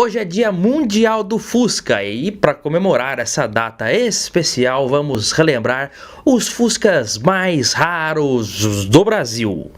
Hoje é Dia Mundial do Fusca e para comemorar essa data especial vamos relembrar os Fuscas mais raros do Brasil.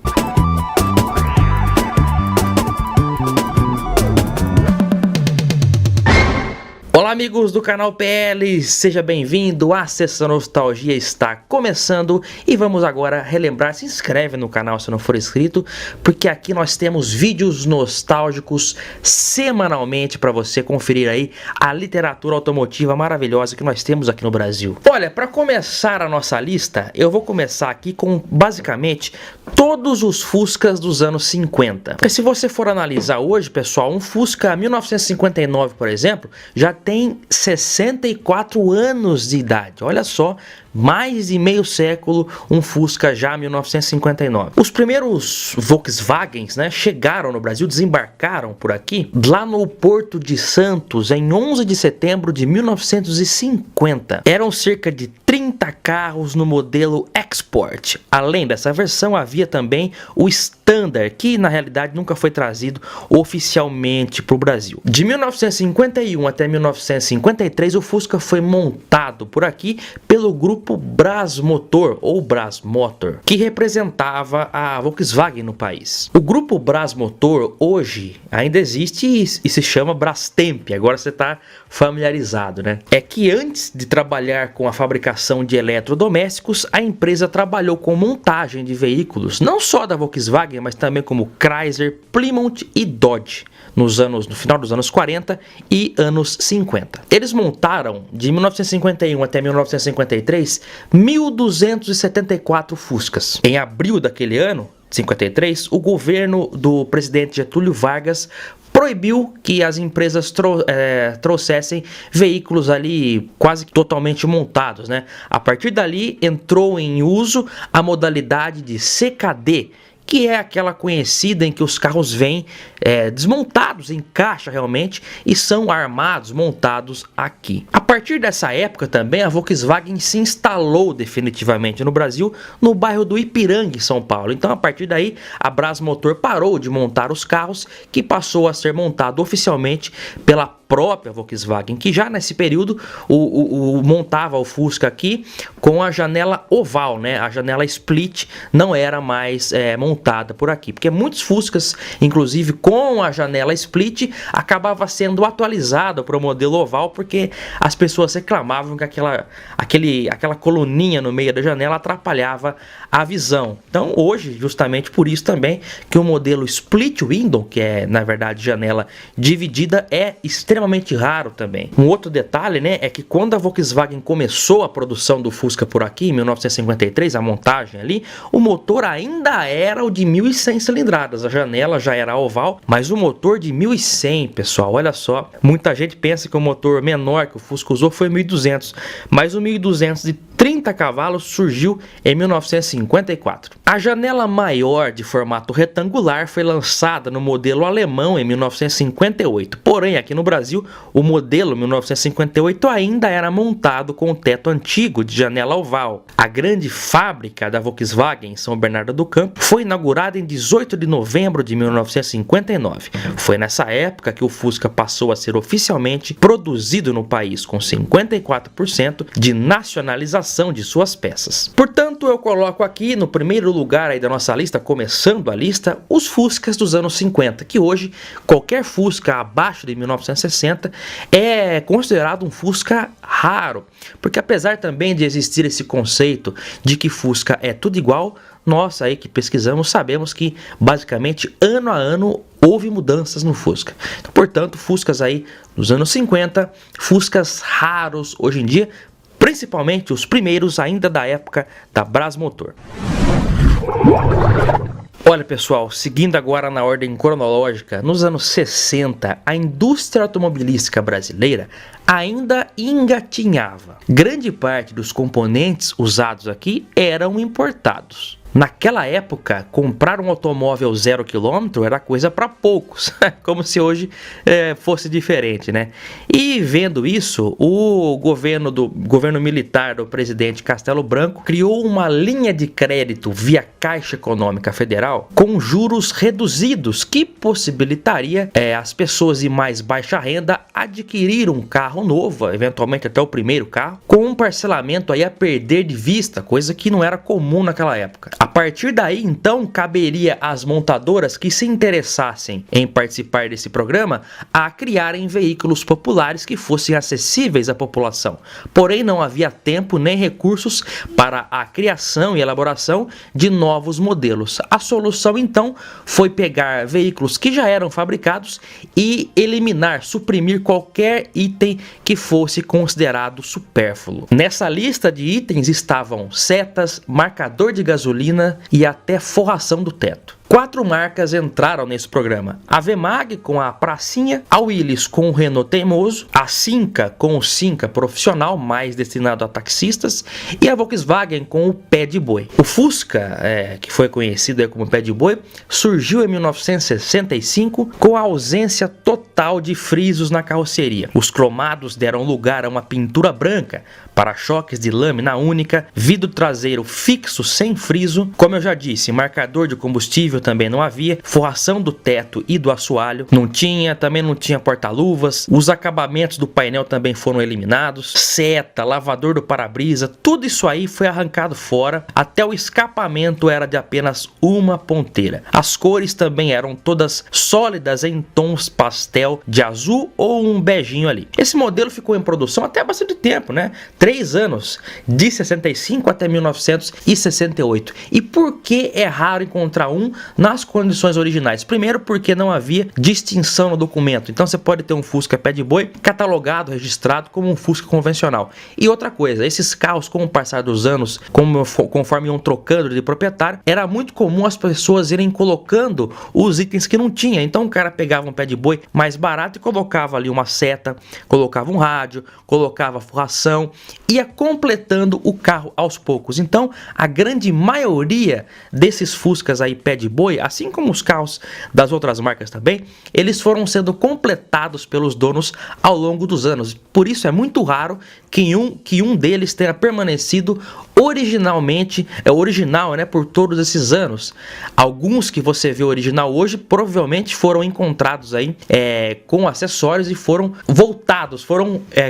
Olá amigos do canal PL, seja bem-vindo, a Sessão Nostalgia está começando e vamos agora relembrar. Se inscreve no canal se não for inscrito, porque aqui nós temos vídeos nostálgicos semanalmente para você conferir aí a literatura automotiva maravilhosa que nós temos aqui no Brasil. Olha, para começar a nossa lista, eu vou começar aqui com basicamente todos os Fuscas dos anos 50. Porque se você for analisar hoje, pessoal, um Fusca 1959, por exemplo, já tem 64 anos de idade. Olha só, mais de meio século, um Fusca já 1959. Os primeiros Volkswagens, né, chegaram no Brasil, desembarcaram por aqui, lá no Porto de Santos, em 11 de setembro de 1950. Eram cerca de 30 carros no modelo Export. Além dessa versão, havia também o Standard, que na realidade nunca foi trazido oficialmente para o Brasil. De 1951 até 1953, o Fusca foi montado por aqui pelo grupo Brasmotor, ou Brasmotor, que representava a Volkswagen no país. O grupo Brasmotor hoje ainda existe e se chama Brastemp, agora você está familiarizado, né? É que antes de trabalhar com a fabricação de eletrodomésticos, a empresa trabalhou com montagem de veículos, não só da Volkswagen, mas também como Chrysler, Plymouth e Dodge, no final dos anos 40 e anos 50. Eles montaram, de 1951 até 1953, 1.274 Fuscas. Em abril daquele ano, 53, o governo do presidente Getúlio Vargas proibiu que as empresas trouxessem veículos ali quase totalmente montados, né? A partir dali entrou em uso a modalidade de CKD, que é aquela conhecida em que os carros vêm desmontados em caixa realmente e são armados, montados aqui. A partir dessa época também a Volkswagen se instalou definitivamente no Brasil, no bairro do Ipiranga, em São Paulo. Então a partir daí a Brasmotor parou de montar os carros, que passou a ser montado oficialmente pela própria Volkswagen, que já nesse período montava o Fusca aqui com a janela oval, né? A janela split não era mais montada por aqui, porque muitos Fuscas, inclusive com a janela split, acabava sendo atualizada para o modelo oval, porque as pessoas reclamavam que aquela coluninha no meio da janela atrapalhava a visão. Então hoje, justamente por isso também, que o modelo split window, que é na verdade janela dividida, é extremamente raro também. Um outro detalhe, né, é que quando a Volkswagen começou a produção do Fusca por aqui, em 1953, a montagem ali, o motor ainda era o de 1.100 cilindradas, a janela já era oval, mas o motor de 1.100, pessoal, olha só, muita gente pensa que o motor menor que o Fusca usou foi 1.200, mas o 1.200 de 30 cavalos surgiu em 1954. A janela maior de formato retangular foi lançada no modelo alemão em 1958, porém aqui no Brasil o modelo 1958 ainda era montado com o teto antigo de janela oval. A grande fábrica da Volkswagen em São Bernardo do Campo foi inaugurada em 18 de novembro de 1959. Foi nessa época que o Fusca passou a ser oficialmente produzido no país, com 54% de nacionalização de suas peças. Portanto, eu coloco aqui no primeiro lugar aí da nossa lista, começando a lista, os Fuscas dos anos 50, que hoje qualquer Fusca abaixo de 1960 é considerado um Fusca raro, porque apesar também de existir esse conceito de que Fusca é tudo igual, nós aí que pesquisamos sabemos que basicamente ano a ano houve mudanças no Fusca. Então, portanto, Fuscas aí dos anos 50, Fuscas raros hoje em dia, principalmente os primeiros ainda da época da Brasmotor. Olha pessoal, seguindo agora na ordem cronológica, nos anos 60 a indústria automobilística brasileira ainda engatinhava. Grande parte dos componentes usados aqui eram importados. Naquela época, comprar um automóvel 0 km era coisa para poucos, como se hoje fosse diferente, né? E vendo isso, o governo militar do presidente Castelo Branco criou uma linha de crédito via Caixa Econômica Federal com juros reduzidos que possibilitaria as pessoas de mais baixa renda adquirir um carro novo, eventualmente até o primeiro carro, com um parcelamento aí a perder de vista, coisa que não era comum naquela época. A partir daí, então, caberia às montadoras que se interessassem em participar desse programa a criarem veículos populares que fossem acessíveis à população. Porém, não havia tempo nem recursos para a criação e elaboração de novos modelos. A solução, então, foi pegar veículos que já eram fabricados e eliminar, suprimir qualquer item que fosse considerado supérfluo. Nessa lista de itens estavam setas, marcador de gasolina e até forração do teto. 4 marcas entraram nesse programa: a Vemag com a Pracinha, a Willys com o Renault Teimoso, a Cinca com o Cinca Profissional, mais destinado a taxistas, e a Volkswagen com o Pé de Boi. O Fusca, que foi conhecido como Pé de Boi, surgiu em 1965 com a ausência total de frisos na carroceria. Os cromados deram lugar a uma pintura branca, para-choques de lâmina única, vidro traseiro fixo sem friso, como eu já disse, marcador de combustível também não havia, forração do teto e do assoalho também não tinha porta-luvas, os acabamentos do painel também foram eliminados, seta, lavador do para-brisa, tudo isso aí foi arrancado fora, até o escapamento era de apenas uma ponteira. As cores também eram todas sólidas em tons pastel de azul ou um beijinho ali. Esse modelo ficou em produção até bastante tempo, né? 3 anos, de 65 até 1968. E por que é raro encontrar um nas condições originais? Primeiro, porque não havia distinção no documento. Então você pode ter um Fusca Pé de Boi catalogado, registrado como um Fusca convencional. E outra coisa, esses carros, com o passar dos anos, conforme iam trocando de proprietário, era muito comum as pessoas irem colocando os itens que não tinha. Então o cara pegava um Pé de Boi mais barato e colocava ali uma seta, colocava um rádio, colocava forração, ia completando o carro aos poucos. Então a grande maioria desses Fuscas aí Pé de Boi, assim como os carros das outras marcas também, eles foram sendo completados pelos donos ao longo dos anos. Por isso é muito raro que um deles tenha permanecido original, né, por todos esses anos. Alguns que você vê original hoje provavelmente foram encontrados aí com acessórios e foram voltados,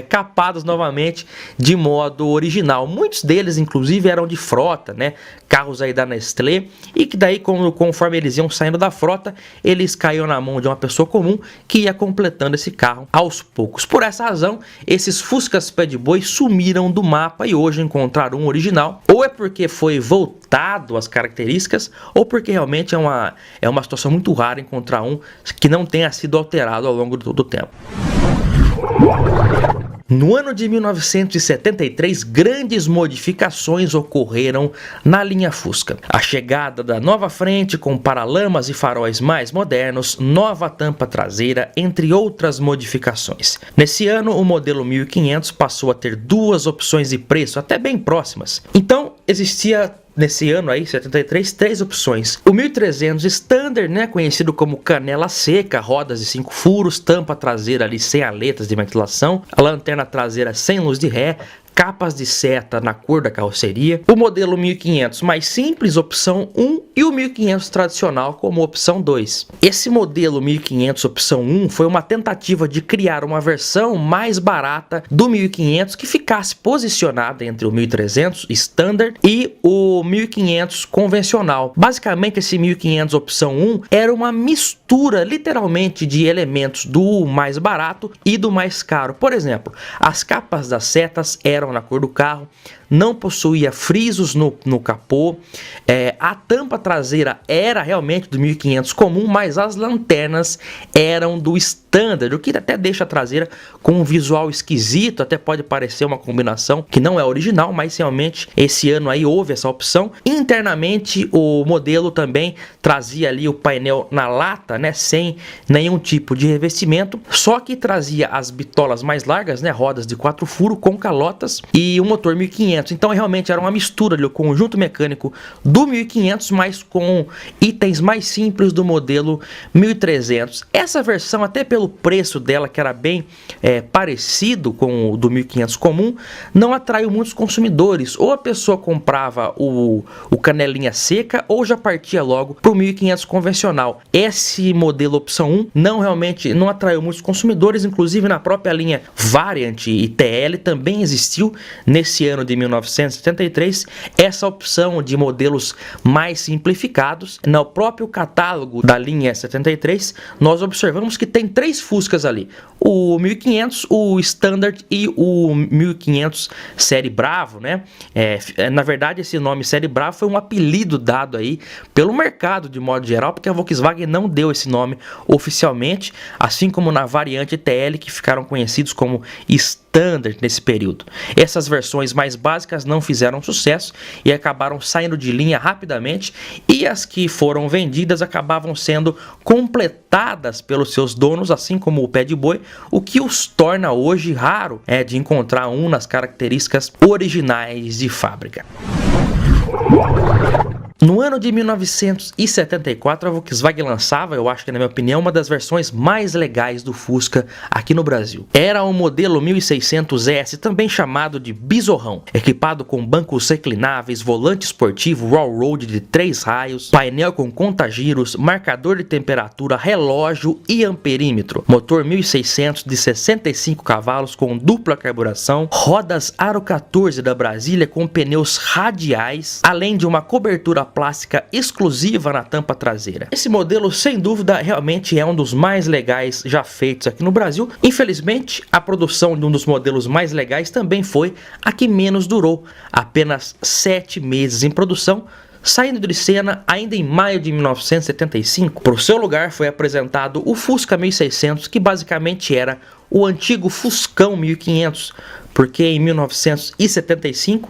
capados novamente de modo original. Muitos deles inclusive eram de frota, né, carros aí da Nestlé, e que daí conforme eles iam saindo da frota, eles caíam na mão de uma pessoa comum que ia completando esse carro aos poucos. Por essa razão, esses Fuscas Pé de Boi sumiram do mapa e hoje encontrar um original, ou é porque foi voltado às características, ou porque realmente é uma situação muito rara encontrar um que não tenha sido alterado ao longo do tempo. No ano de 1973, grandes modificações ocorreram na linha Fusca. A chegada da nova frente com paralamas e faróis mais modernos, nova tampa traseira, entre outras modificações. Nesse ano, o modelo 1500 passou a ter 2 opções de preço até bem próximas. Então, existia nesse ano aí, 73, 3 opções. O 1300 Standard, né, conhecido como canela seca, rodas de 5 furos, tampa traseira ali sem aletas de ventilação, a lanterna traseira sem luz de ré, capas de seta na cor da carroceria, o modelo 1500 mais simples, opção 1, e o 1500 tradicional como opção 2. Esse modelo 1500 opção 1 foi uma tentativa de criar uma versão mais barata do 1500 que ficasse posicionada entre o 1300 Standard e o 1500 convencional. Basicamente, esse 1500 opção 1 era uma mistura literalmente de elementos do mais barato e do mais caro. Por exemplo, as capas das setas eram na cor do carro, não possuía frisos no capô, a tampa traseira era realmente do 1500 comum, mas as lanternas eram do Standard, o que até deixa a traseira com um visual esquisito, até pode parecer uma combinação que não é original, mas realmente esse ano aí houve essa opção. Internamente o modelo também trazia ali o painel na lata, né, sem nenhum tipo de revestimento, só que trazia as bitolas mais largas, né, rodas de 4 furos com calotas, e o motor 1500 1500. Então realmente era uma mistura ali, o conjunto mecânico do 1500, mas com itens mais simples do modelo 1300. Essa versão, até pelo preço dela, que era bem parecido com o do 1500 comum, não atraiu muitos consumidores. Ou a pessoa comprava o canelinha seca ou já partia logo para o 1500 convencional. Esse modelo opção 1 realmente não atraiu muitos consumidores, inclusive na própria linha Variant e TL também existiu nesse ano de 1973 essa opção de modelos mais simplificados. No próprio catálogo da linha 73 nós observamos que tem 3 Fuscas ali: o 1500, o Standard e o 1500 Série Bravo, né? Na verdade, esse nome Série Bravo foi um apelido dado aí pelo mercado de modo geral, porque a Volkswagen não deu esse nome oficialmente, assim como na variante TL, que ficaram conhecidos como Standard nesse período. Essas versões mais básicas não fizeram sucesso e acabaram saindo de linha rapidamente, e as que foram vendidas acabavam sendo completadas pelos seus donos, assim como o pé de boi, o que os torna hoje raro de encontrar um nas características originais de fábrica. No ano de 1974, a Volkswagen lançava, eu acho que na minha opinião, uma das versões mais legais do Fusca aqui no Brasil. Era o modelo 1600S, também chamado de Bizorrão, equipado com bancos reclináveis, volante esportivo Railroad de 3 raios, painel com contagiros, marcador de temperatura, relógio e amperímetro, motor 1600 de 65 cavalos com dupla carburação, rodas Aro 14 da Brasília com pneus radiais, além de uma cobertura plástica exclusiva na tampa traseira. Esse modelo, sem dúvida, realmente é um dos mais legais já feitos aqui no Brasil. Infelizmente, a produção de um dos modelos mais legais também foi a que menos durou, apenas 7 meses em produção, saindo de cena ainda em maio de 1975. Para o seu lugar foi apresentado o Fusca 1600, que basicamente era o antigo Fuscão 1500, porque em 1975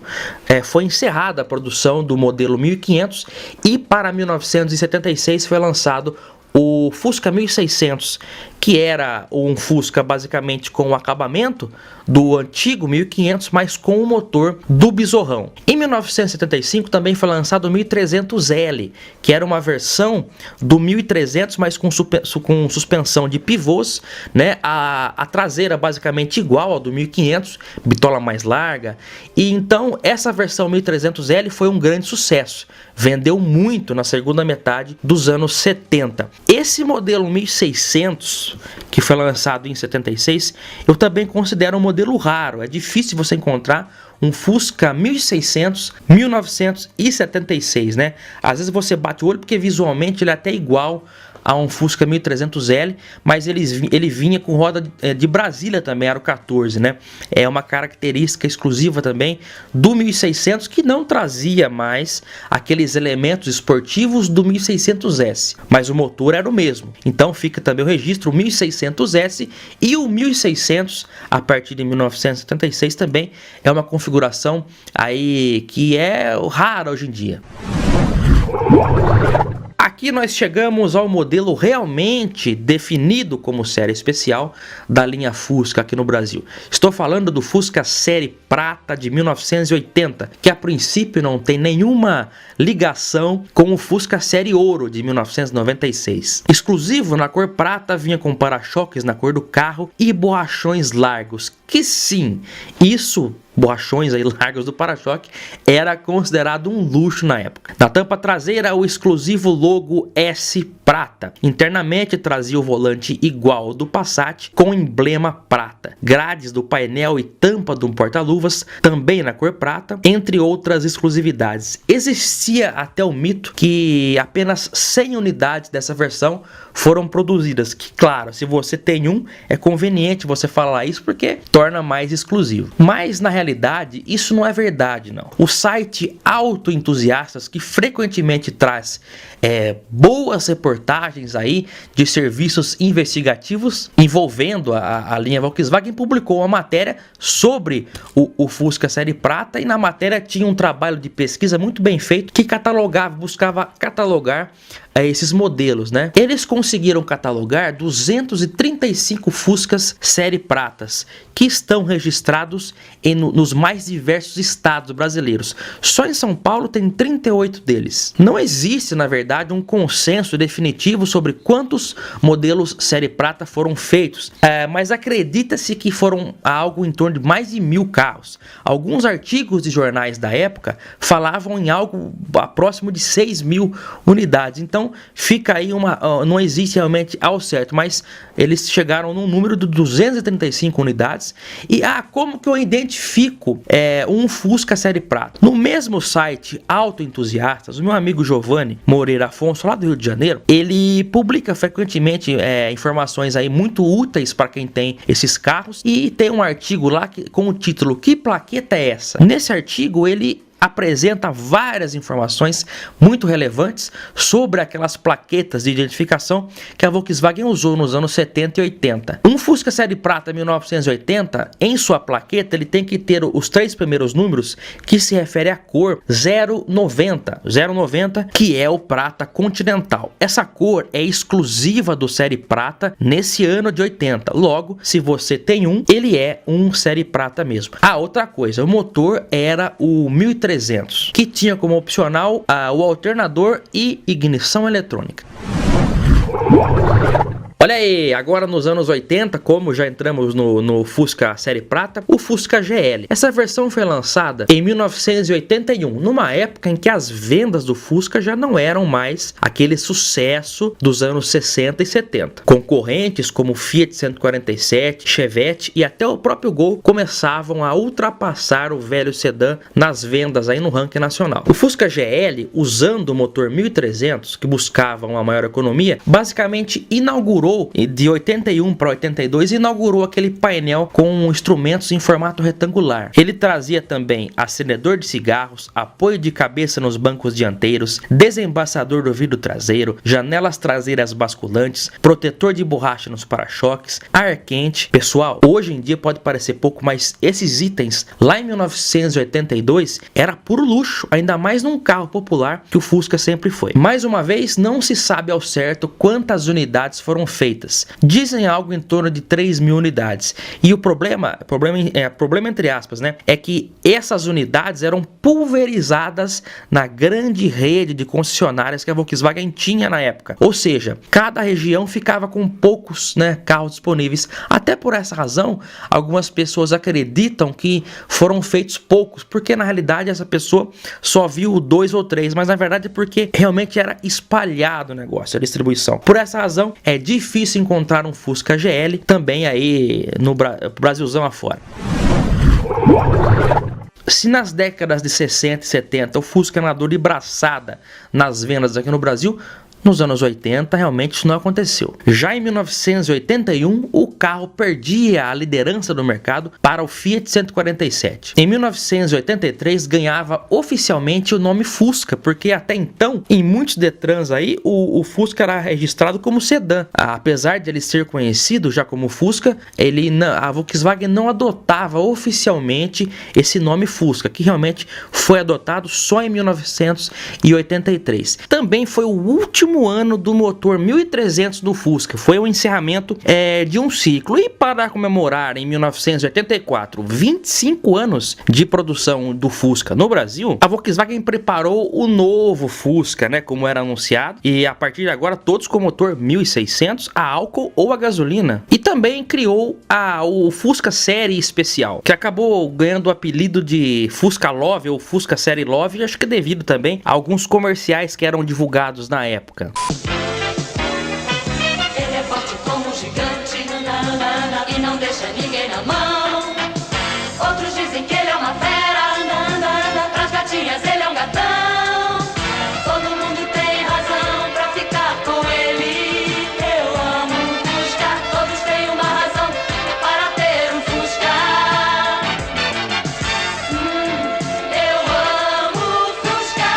foi encerrada a produção do modelo 1500 e para 1976 foi lançado o Fusca 1600, que era um Fusca basicamente com o acabamento do antigo 1500, mas com o motor do Bizorrão. Em 1975 também foi lançado o 1300L, que era uma versão do 1300, mas com suspensão de pivôs, né? A traseira basicamente igual ao do 1500, bitola mais larga. E então essa versão 1300L foi um grande sucesso, vendeu muito na segunda metade dos anos 70. Esse modelo 1600, que foi lançado em 76, eu também considero um modelo raro. É difícil você encontrar um Fusca 1600, 1976, né? Às vezes você bate o olho porque visualmente ele é até igual a um Fusca 1300L, mas ele vinha com roda de Brasília também, Aro 14, né? É uma característica exclusiva também do 1600, que não trazia mais aqueles elementos esportivos do 1600S, mas o motor era o mesmo. Então fica também o registro, o 1600S e o 1600 a partir de 1976 também é uma configuração aí que é rara hoje em dia. Aqui nós chegamos ao modelo realmente definido como série especial da linha Fusca aqui no Brasil. Estou falando do Fusca Série Prata de 1980, que a princípio não tem nenhuma ligação com o Fusca Série Ouro de 1996. Exclusivo na cor prata, vinha com para-choques na cor do carro e borrachões largos, que sim, isso... borrachões aí largos do para-choque era considerado um luxo na época. Na tampa traseira, o exclusivo logo S prata. Internamente trazia o volante igual ao do Passat com emblema prata. Grades do painel e tampa do porta-luvas também na cor prata, entre outras exclusividades. Existia até o mito que apenas 100 unidades dessa versão foram produzidas, que claro, se você tem um, é conveniente você falar isso porque torna mais exclusivo. Mas na realidade, isso não é verdade, não. O site Auto Entusiastas, que frequentemente traz boas reportagens aí de serviços investigativos envolvendo a linha Volkswagen, publicou uma matéria sobre o Fusca Série Prata, e na matéria tinha um trabalho de pesquisa muito bem feito que buscava catalogar esses modelos, né? Eles conseguiram catalogar 235 Fuscas série pratas, que estão registrados nos mais diversos estados brasileiros. Só em São Paulo tem 38 deles. Não existe, na verdade, um consenso definitivo sobre quantos modelos série prata foram feitos, mas acredita-se que foram algo em torno de mais de 1.000 carros. Alguns artigos de jornais da época falavam em algo próximo de 6.000 unidades. Então fica aí não existe realmente ao certo, mas eles chegaram num número de 235 unidades. E como que eu identifico um Fusca série prata? No mesmo site Auto Entusiastas, o meu amigo Giovanni Moreira Afonso, lá do Rio de Janeiro, ele publica frequentemente informações aí muito úteis para quem tem esses carros, e tem um artigo lá com o título "Que plaqueta é essa?". Nesse artigo ele apresenta várias informações muito relevantes sobre aquelas plaquetas de identificação que a Volkswagen usou nos anos 70 e 80. Um Fusca série prata 1980, em sua plaqueta, ele tem que ter os 3 primeiros números que se refere à cor 090, que é o prata continental. Essa cor é exclusiva do série prata nesse ano de 80. Logo, se você tem ele é um série prata mesmo. Outra coisa, o motor era o 1300, que tinha como opcional o alternador e ignição eletrônica. Olha aí, agora nos anos 80, como já entramos no Fusca série prata, o Fusca GL. Essa versão foi lançada em 1981, numa época em que as vendas do Fusca já não eram mais aquele sucesso dos anos 60 e 70. Concorrentes como Fiat 147, Chevette e até o próprio Gol começavam a ultrapassar o velho sedã nas vendas aí no ranking nacional. O Fusca GL, usando o motor 1300, que buscava uma maior economia, basicamente inaugurou de 81 para 82, inaugurou aquele painel com instrumentos em formato retangular. Ele trazia também acendedor de cigarros, apoio de cabeça nos bancos dianteiros, desembaçador do vidro traseiro, janelas traseiras basculantes, protetor de borracha nos para-choques, ar quente. Pessoal, hoje em dia pode parecer pouco, mas esses itens lá em 1982 era puro luxo, ainda mais num carro popular que o Fusca sempre foi. Mais uma vez, não se sabe ao certo quantas unidades foram feitas. Dizem algo em torno de 3.000 unidades. E o problema entre aspas, né, é que essas unidades eram pulverizadas na grande rede de concessionárias que a Volkswagen tinha na época. Ou seja, cada região ficava com poucos, né, carros disponíveis. Até por essa razão, algumas pessoas acreditam que foram feitos poucos, porque na realidade essa pessoa só viu 2 ou 3, mas na verdade é porque realmente era espalhado o negócio, a distribuição. Por essa razão, é difícil encontrar um Fusca GL também aí no Brasilzão afora. Se nas décadas de 60 e 70 o Fusca andou de braçada nas vendas aqui no Brasil, nos anos 80 realmente isso não aconteceu. Já em 1981 o carro perdia a liderança do mercado para o Fiat 147. Em 1983 ganhava oficialmente o nome Fusca, porque até então em muitos Detrans aí o Fusca era registrado como sedã. Apesar de ele ser conhecido já como Fusca, a Volkswagen não adotava oficialmente esse nome Fusca, que realmente foi adotado só em 1983. Também foi o último ano do motor 1300 do Fusca, foi o encerramento de um ciclo. E para comemorar em 1984 25 anos de produção do Fusca no Brasil, a Volkswagen preparou o novo Fusca, né, como era anunciado, e a partir de agora todos com motor 1600 a álcool ou a gasolina. E também criou o Fusca Série Especial, que acabou ganhando o apelido de Fusca Love ou Fusca Série Love, acho que devido também a alguns comerciais que eram divulgados na época. Ele é forte como um gigante e não deixa ninguém na mão. Outros dizem que ele é uma fera, pras gatinhas ele é um gatão. Todo mundo tem razão pra ficar com ele. Eu amo um Fusca, todos têm uma razão para ter um Fusca. Eu amo Fusca.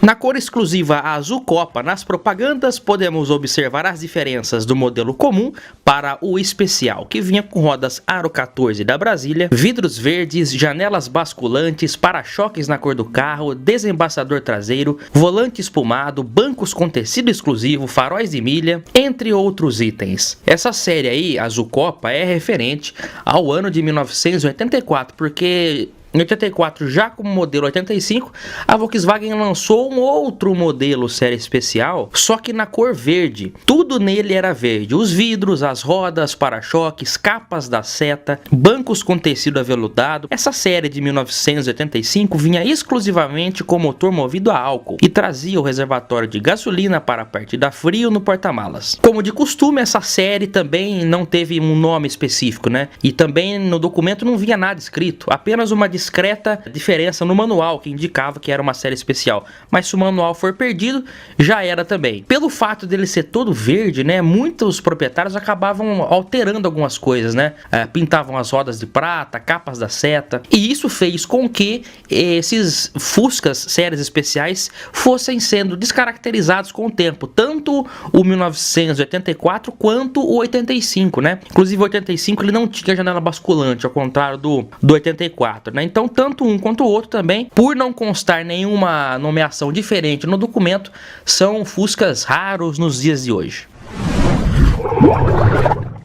Na cor exclusiva azul copa, nas propagandas, podemos observar as diferenças do modelo comum para o especial, que vinha com rodas Aro 14 da Brasília, vidros verdes, janelas basculantes, para-choques na cor do carro, desembaçador traseiro, volante espumado, bancos com tecido exclusivo, faróis de milha, entre outros itens. Essa série aí, azul copa, é referente ao ano de 1984, porque em 84, já como modelo 85, a Volkswagen lançou um outro modelo série especial, só que na cor verde. Tudo nele era verde: os vidros, as rodas, para-choques, capas da seta, bancos com tecido aveludado. Essa série de 1985 vinha exclusivamente com motor movido a álcool e trazia o reservatório de gasolina para a partida frio no porta-malas. Como de costume, essa série também não teve um nome específico, né? E também no documento não vinha nada escrito, apenas uma discreta diferença no manual que indicava que era uma série especial, mas se o manual for perdido, já era também. Pelo fato dele ser todo verde, né, muitos proprietários acabavam alterando algumas coisas, né, pintavam as rodas de prata, capas da seta, e isso fez com que esses Fuscas séries especiais fossem sendo descaracterizados com o tempo, tanto o 1984 quanto o 85, né, inclusive o 85 ele não tinha janela basculante, ao contrário do 84, né. Então, tanto um quanto o outro também, por não constar nenhuma nomeação diferente no documento, são Fuscas raros nos dias de hoje.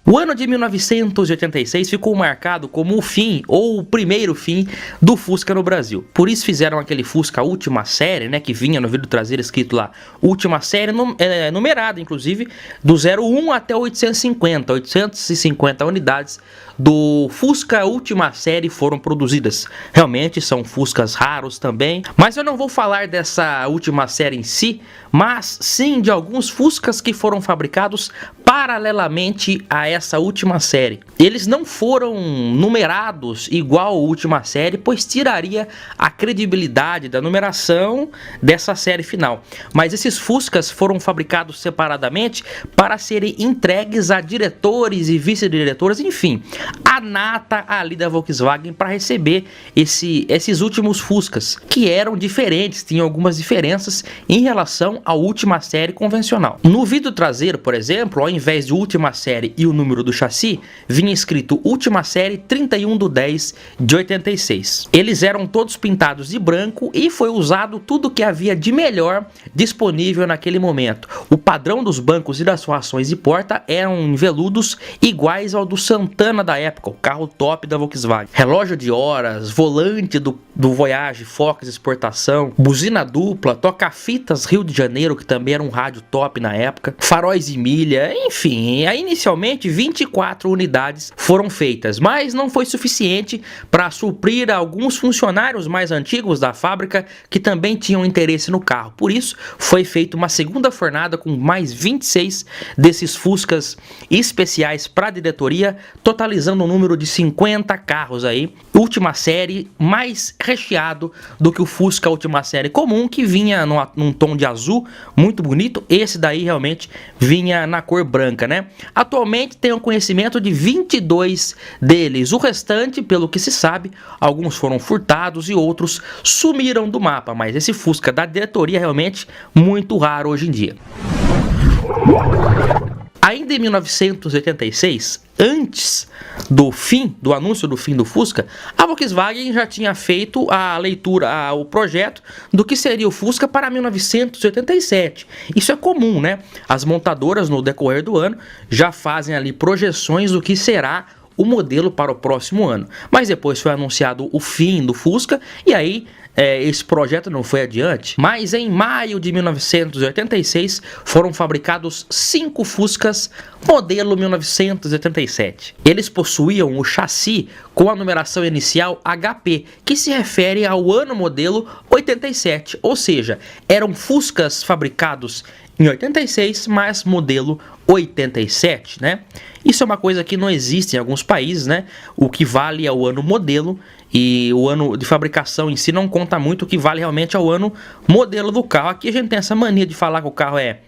O ano de 1986 ficou marcado como o fim, ou o primeiro fim, do Fusca no Brasil. Por isso fizeram aquele Fusca última série, né, que vinha no vidro traseiro escrito lá, última série, numerada inclusive, do 01 até 850 unidades do Fusca última série foram produzidas. Realmente são Fuscas raros também, mas eu não vou falar dessa última série em si, mas sim de alguns Fuscas que foram fabricados paralelamente a essa última série. Eles não foram numerados igual a última série, pois tiraria a credibilidade da numeração dessa série final. Mas esses Fuscas foram fabricados separadamente para serem entregues a diretores e vice-diretores, enfim, a nata ali da Volkswagen para receber esses últimos Fuscas, que eram diferentes, tinham algumas diferenças em relação à última série convencional. No vidro traseiro, por exemplo, ao invés de última série e o número do chassi, vinha escrito última série 31/10 de 86. Eles eram todos pintados de branco e foi usado tudo que havia de melhor disponível naquele momento. O padrão dos bancos e das fações de porta eram em veludos iguais ao do Santana da época, o carro top da Volkswagen. Relógio de horas, volante do Voyage Fox exportação, buzina dupla, toca-fitas Rio de Janeiro, que também era um rádio top na época, faróis de milha, enfim, inicialmente 24 unidades foram feitas, mas não foi suficiente para suprir alguns funcionários mais antigos da fábrica que também tinham interesse no carro. Por isso, foi feita uma segunda fornada com mais 26 desses Fuscas especiais para a diretoria, totalizando um número de 50 carros aí. Última série mais recheado do que o Fusca última série comum, que vinha num tom de azul muito bonito. Esse daí realmente vinha na cor branca, né? Atualmente tem o conhecimento de 22 deles. O restante, pelo que se sabe, alguns foram furtados e outros sumiram do mapa, mas esse Fusca da diretoria realmente muito raro hoje em dia. Ainda em 1986, antes do anúncio do fim do Fusca, a Volkswagen já tinha feito a leitura, o projeto do que seria o Fusca para 1987. Isso é comum, né? As montadoras, no decorrer do ano, já fazem ali projeções do que será o modelo para o próximo ano. Mas depois foi anunciado o fim do Fusca e aí esse projeto não foi adiante. Mas em maio de 1986 foram fabricados 5 Fuscas modelo 1987. Eles possuíam o chassi com a numeração inicial HP, que se refere ao ano modelo 87, ou seja, eram Fuscas fabricados em 86, mas modelo 87, né? Isso é uma coisa que não existe em alguns países, né? O que vale é o ano modelo e o ano de fabricação em si não conta muito, o que vale realmente é o ano modelo do carro. Aqui a gente tem essa mania de falar que o carro é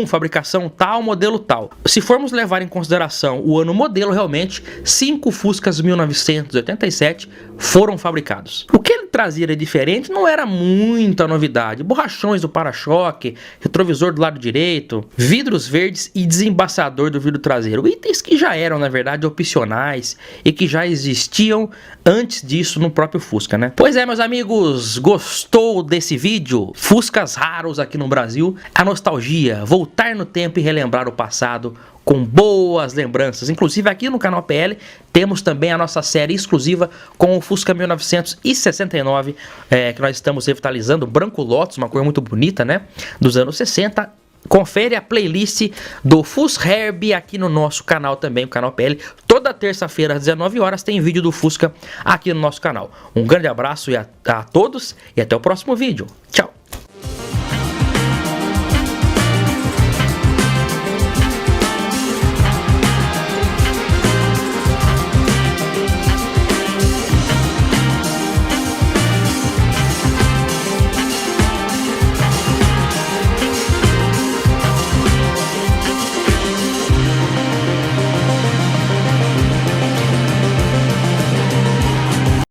fabricação tal, modelo tal. Se formos levar em consideração o ano modelo, realmente 5 Fuscas 1987 foram fabricados. O que ele trazia de diferente não era muita novidade: borrachões do para-choque, retrovisor do lado direito, vidros verdes e desembaçador do vidro traseiro, itens que já eram na verdade opcionais e que já existiam antes disso no próprio Fusca, né? Pois é, meus amigos, gostou desse vídeo? Fuscas raros aqui no Brasil, a nostalgia, voltar no tempo e relembrar o passado com boas lembranças. Inclusive aqui no canal PL temos também a nossa série exclusiva com o Fusca 1969, que nós estamos revitalizando, branco Lotus, uma cor muito bonita, né, dos anos 60. Confere a playlist do Fusherb aqui no nosso canal também, o canal PL. Toda terça-feira às 19 horas tem vídeo do Fusca aqui no nosso canal. Um grande abraço a todos e até o próximo vídeo. Tchau!